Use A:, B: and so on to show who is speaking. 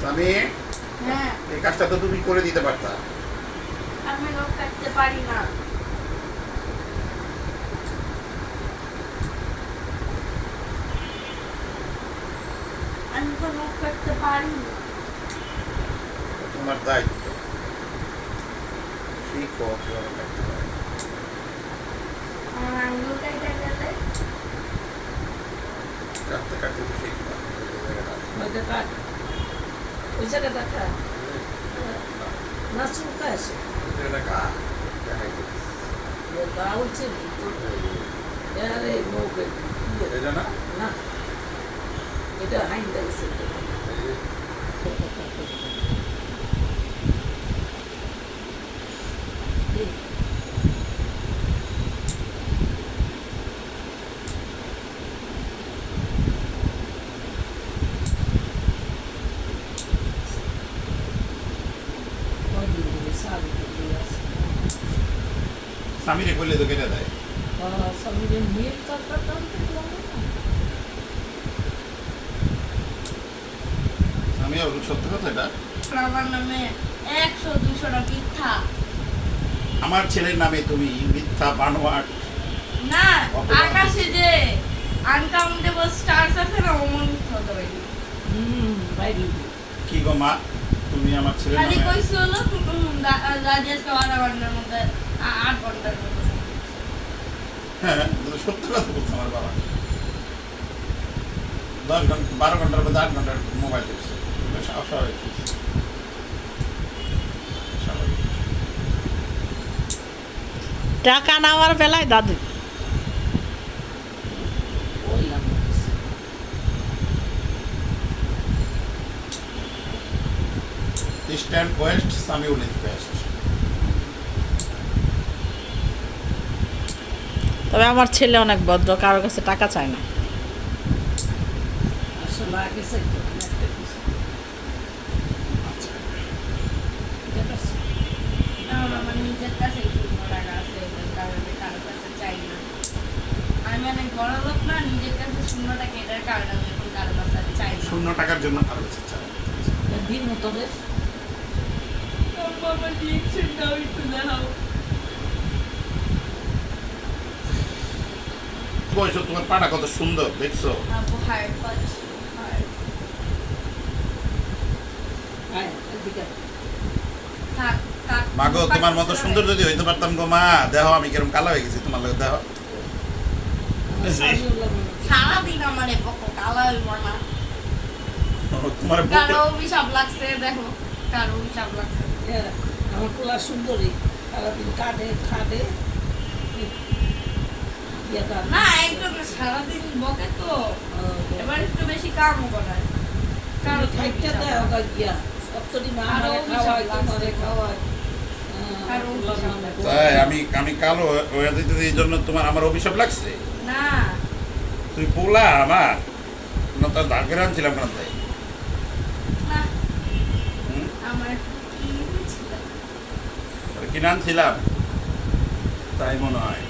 A: আমি
B: হ্যাঁ
A: এই কাজটা তো তুমি করে দিতে পারতা।
B: আমি নখ কাটতে পারি না। আমি তো নখ কাটতে পারি না।
A: তোমার দায়িত্ব শিখো কিভাবে কাটতে হয়।
B: আমার আঙুল কাটা গেলে
A: কাটতে কাটতে তো শিখবা।
C: ওইটা কাট, ওই জায়গাটা কাট, না চুলকা আসে
A: এটা কাট দেখাই দিচ্ছি।
C: গা উঠছে আরে নৌকে
A: এটা না
C: না, এটা হাইন লাগছে।
A: স্বামীরে করলে তো কেটে দেয়।
C: স্বামীদের মেয়ের তরকারটা
A: স্বামী সত্যি কথা এটা।
B: আমার নামে 100-200টা মিথ্যা।
A: আমার ছেলের নামে তুমি মিথ্যা বানোয়াট।
B: না,
A: অপবাদ।
B: আকাশে যে আনকাউন্টেবল স্টারস আছে না, ওমন মিথ্যা হতে পারি।
C: বাইরে
A: কি গো মা, তুমি আমার ছেলের
B: খালি
A: নামে
B: কইছি হলো রাজেশকে 12 ঘন্টার মধ্যে 8 ঘন্টার মধ্যে।
A: হ্যাঁ সত্যি কথা বলছে আমার বাবা। 10 ঘন্টা 12 ঘন্টার মধ্যে 8 ঘন্টার মোবাইল টিপছে। অস্বাভাবিক। স্বাভাবিক।
D: টাকা নেওয়ার বেলায় দাদু
C: বললাম
A: east and West, Samiul is best.
D: তবে আমার ছেলে অনেক ভদ্র, কারোর কাছে টাকা চায় না।
C: আসলে আগে চাইতো না একটা কিছু।
A: আচ্ছা
B: কারণ আমার নিজের কাছে 100 টাকা আছে, এটার কারণে কারোর কাছে চাই না। আমি অনেক বড় লোক না, নিজের কাছে 0 টাকা, এটার কারণে আমি এখন কারোর কাছে আর চাই না।
A: 0 টাকার জন্য আরো বেশি চাই।
C: দিন মতো রে
B: বাবা রিয়েকশন দাও একটু দেখাও।
A: বয়স তোমার পাটা কত সুন্দর দেখছো।
B: আপু হার্ট পাচ্ছি, হার্ট।
C: আয় এদিকে
B: থাক থাক।
A: মাগো তোমার মতো সুন্দর যদি হইতে পারতাম গো মা, দেখো আমি কিরকম কালো হয়ে গেছি তোমার লোক দেখো।
B: সারাদিন আমার বকো কালা হইব না।
A: তোমার
B: কারো অভিশাপ লাগছে, দেখো কারো অভিশাপ লাগছে।
C: আমার পোলা সুন্দরী, সারাদিন কাঁদে খাদে
B: না একদম না, সারাদিন বকে তো, এবার একটু বেশি কামও করায়। কারো
C: খাইতে দেয় ওটা গিয়া সপ্তরি মা
B: আরো
C: আমারে
B: অভিশাপ
C: খাওয়ায়
B: লাগছে।
C: তোমারে খাওয়ায়
B: আরো অভিশাপ লাগছে।
A: তাই আমি কালো হয়ে দিতেছি, এই জন্য তোমার আমার অভিশাপ লাগছে।
B: না
A: তুই পোলা আমার না, তার দাগ করে আনছিলাম কেন তাই?
B: না,
A: হুম?
B: আমার কি হয়েছিল?
A: কিনে আনছিলাম তাই মনে হয়।